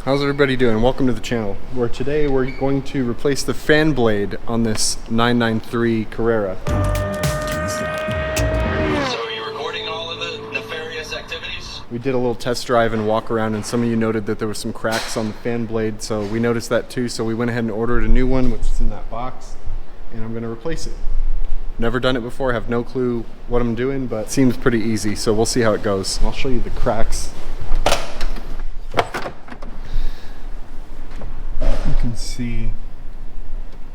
How's everybody doing? Welcome to the channel, where today we're going to replace the fan blade on this 993 Carrera. So are you recording all of the nefarious activities? We did a little test drive and walk around, and some of you noted that there was some cracks on the fan blade, so we noticed that too, so we went ahead and ordered a new one, which is in that box, and I'm going to replace it. Never done it before, have no clue what I'm doing, but it seems pretty easy, so we'll see how it goes. I'll show you the cracks. You can see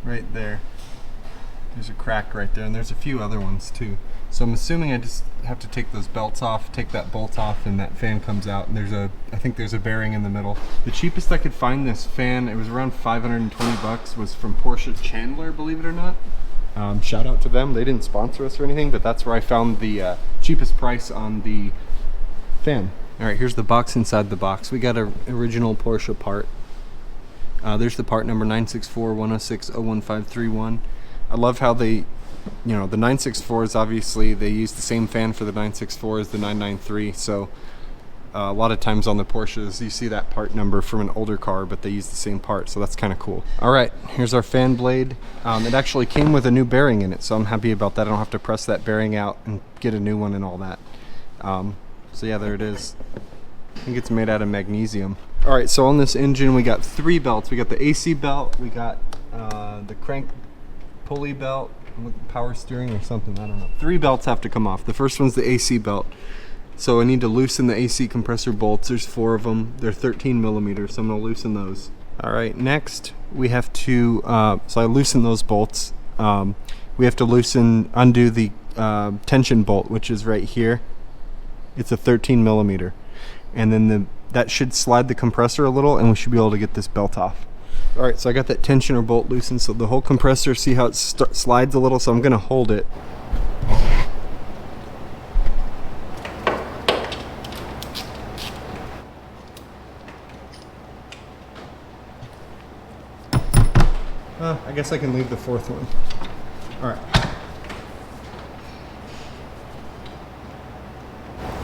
right there, there's a crack right there, and there's a few other ones too. So I'm assuming I just have to take those belts off, take that bolt off, and that fan comes out, and I think there's a bearing in the middle. The cheapest I could find this fan, it was around 520 bucks, was from Porsche Chandler, believe it or not. Shout out to them. They didn't sponsor us or anything, but that's where I found the cheapest price on the fan. All right, here's the box inside the box. We got an original Porsche part. There's the part number 964-106-01531. I love how they, the 964s, obviously they use the same fan for the 964 as the 993, so a lot of times on the Porsches you see that part number from an older car, but they use the same part, so that's kind of cool. All right, here's our fan blade. It actually came with a new bearing in it, so I'm happy about that. I don't have to press that bearing out and get a new one and all that. So yeah, there it is. I think it's made out of magnesium. All right, so on this engine we got 3 belts. We got the AC belt, we got the crank pulley belt, power steering or something, I don't know. 3 belts have to come off. The first one's the AC belt. So I need to loosen the AC compressor bolts. There's 4 of them. They're 13 millimeters, so I'm gonna loosen those. All right, next we have to, so I loosen those bolts. We have to undo the tension bolt, which is right here. It's a 13 millimeter. And then that should slide the compressor a little, and we should be able to get this belt off. All right, so I got that tensioner bolt loosened, so the whole compressor, see how it slides a little, so I'm gonna hold it. I guess I can leave the 4th one. All right.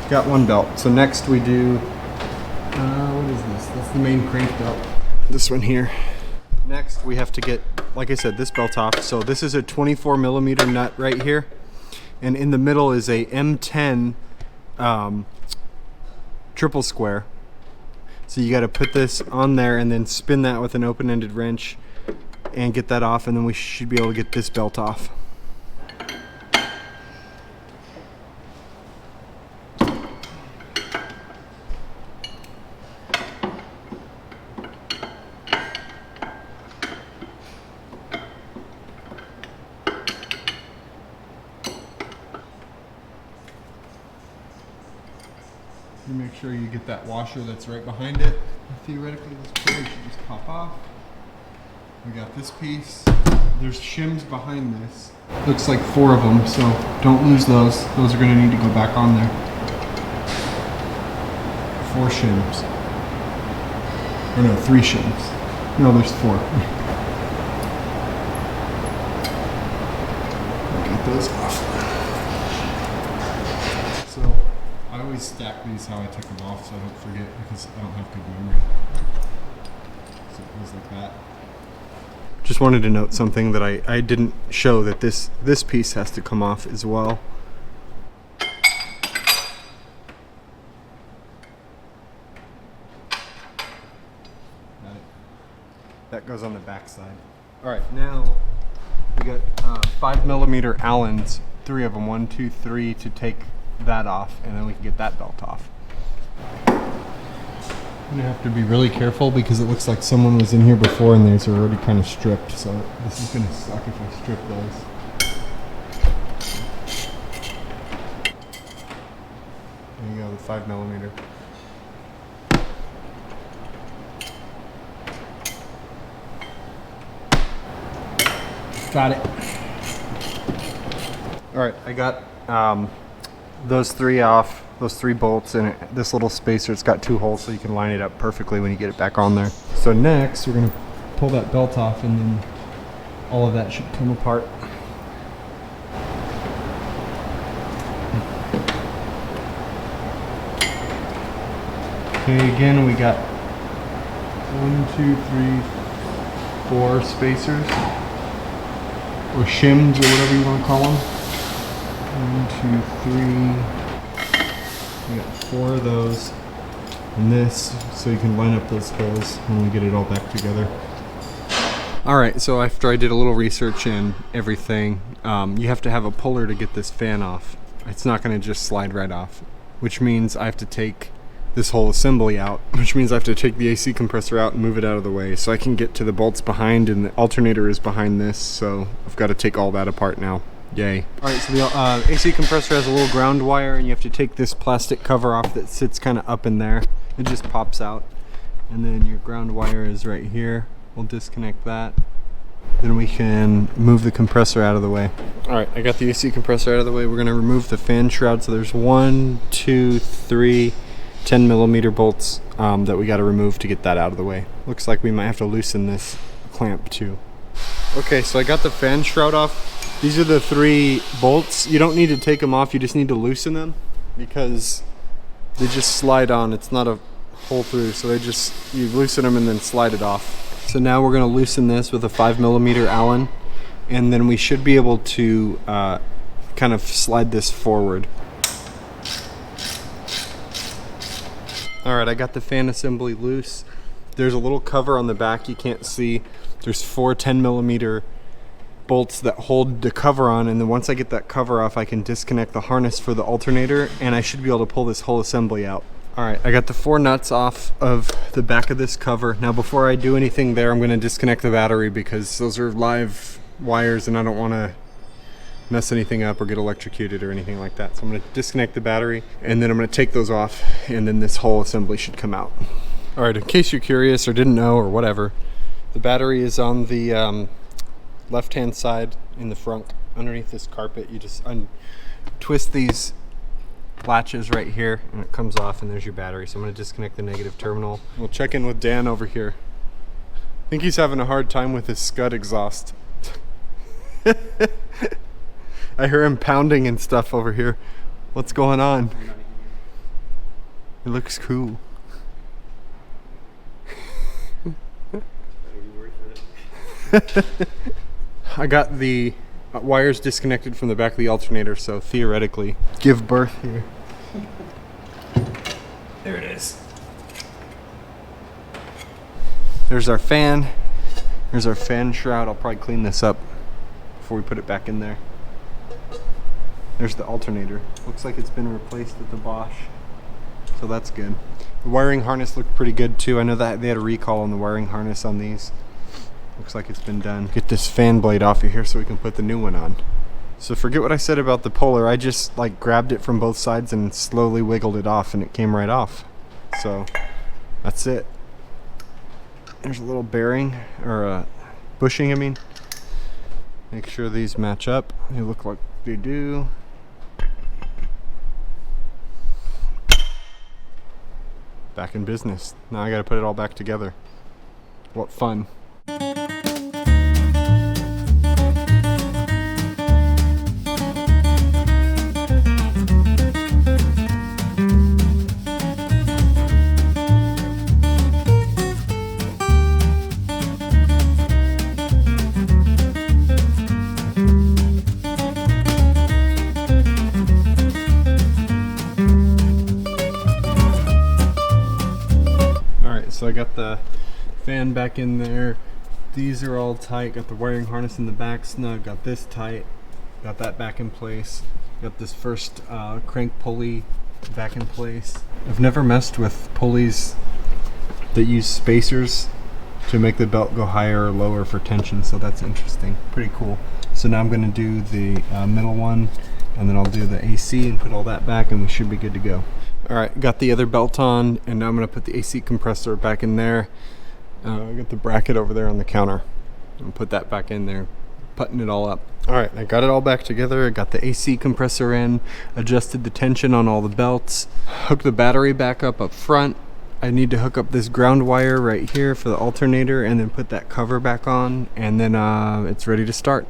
Got 1 belt. So next we do, what is this? That's the main crank belt. This one here. Next we have to get, like I said, this belt off. So this is a 24 millimeter nut right here. And in the middle is a M10 triple square. So you got to put this on there and then spin that with an open-ended wrench and get that off, and then we should be able to get this belt off. You make sure you get that washer that's right behind it. Theoretically, this pulley should just pop off. We got this piece. There's shims behind this. Looks like 4 of them, so don't lose those. Those are going to need to go back on there. 4 shims. Or no, 3 shims. No, there's 4. I'll get those off. So I always stack these how I took them off so I don't forget, because I don't have good memory. So it goes like that. Just wanted to note something that I didn't show, that this piece has to come off as well. Got it. That goes on the back side. All right, now we got 5 millimeter Allens, 3 of them, 1, 2, 3, to take that off, and then we can get that belt off. I'm gonna have to be really careful because it looks like someone was in here before and these are already kind of stripped, so this is gonna suck if I strip those. There you go, the 5 millimeter. Got it. All right, I got those 3 off. Those 3 bolts in it. This little spacer, it's got 2 holes so you can line it up perfectly when you get it back on there. So next we're going to pull that belt off, and then all of that should come apart. Okay, again we got 1, 2, 3, 4 spacers, or shims, or whatever you want to call them. 1, 2, 3. We got 4 of those, and this, so you can line up those holes when we get it all back together. All right, so after I did a little research and everything, you have to have a puller to get this fan off. It's not going to just slide right off, which means I have to take this whole assembly out, which means I have to take the AC compressor out and move it out of the way so I can get to the bolts behind, and the alternator is behind this, so I've got to take all that apart now. Yay. All right, so the AC compressor has a little ground wire, and you have to take this plastic cover off that sits kind of up in there. It just pops out, and then your ground wire is right here. We'll disconnect that. Then we can move the compressor out of the way. All right, I got the AC compressor out of the way. We're gonna remove the fan shroud. So there's 1, 2, 3 10mm bolts that we gotta remove to get that out of the way. Looks like we might have to loosen this clamp too. Okay, so I got the fan shroud off. These are the 3 bolts. You don't need to take them off, you just need to loosen them because they just slide on. It's not a hole through, so you loosen them and then slide it off. So now we're going to loosen this with a 5mm Allen, and then we should be able to kind of slide this forward. Alright, I got the fan assembly loose. There's a little cover on the back you can't see. There's 4 10mm bolts that hold the cover on, and then once I get that cover off, I can disconnect the harness for the alternator, and I should be able to pull this whole assembly out. Alright, I got the 4 nuts off of the back of this cover. Now before I do anything there, I'm going to disconnect the battery because those are live wires and I don't want to mess anything up or get electrocuted or anything like that. So I'm going to disconnect the battery, and then I'm going to take those off, and then this whole assembly should come out. Alright, in case you're curious or didn't know or whatever, the battery is on the left hand side in the front underneath this carpet. You just twist these latches right here and it comes off, and there's your battery. So I'm going to disconnect the negative terminal. We'll check in with Dan over here. I think he's having a hard time with his Scud exhaust. I hear him pounding and stuff over here. What's going on? It looks cool. I got the wires disconnected from the back of the alternator, so theoretically give birth here. There it is. There's our fan. There's our fan shroud. I'll probably clean this up before we put it back in there. There's the alternator. Looks like it's been replaced with the Bosch, so that's good. The wiring harness looked pretty good too. I know that they had a recall on the wiring harness on these. Looks like it's been done. Get this fan blade off of here so we can put the new one on. So forget what I said about the puller. I just like grabbed it from both sides and slowly wiggled it off, and it came right off. So that's it. There's a little bearing, or a bushing I mean. Make sure these match up. They look like they do. Back in business. Now I gotta put it all back together. What fun. So I got the fan back in there. These are all tight. Got the wiring harness in the back snug. Got this tight. Got that back in place. Got this first crank pulley back in place. I've never messed with pulleys that use spacers to make the belt go higher or lower for tension, so that's interesting. Pretty cool. So now I'm going to do the middle one, and then I'll do the AC and put all that back, and we should be good to go. Alright, got the other belt on, and now I'm going to put the AC compressor back in there. I got the bracket over there on the counter. And put that back in there, putting it all up. Alright, I got it all back together. I got the AC compressor in, adjusted the tension on all the belts, hooked the battery back up front. I need to hook up this ground wire right here for the alternator, and then put that cover back on, and then it's ready to start.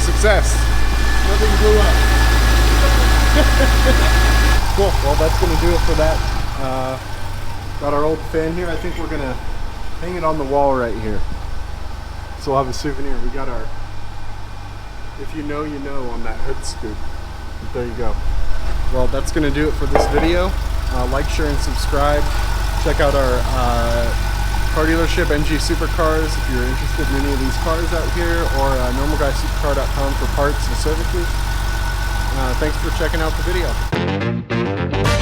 Success. Nothing blew up. Cool. Well, that's going to do it for that. Got our old fan here. I think we're going to hang it on the wall right here. So we'll have a souvenir. We got our, if you know, you know, on that hood scoop. But there you go. Well, that's going to do it for this video. Like, share, and subscribe. Check out our car dealership, NG Supercars, if you're interested in any of these cars out here, or normalguysupercar.com for parts and services. Thanks for checking out the video.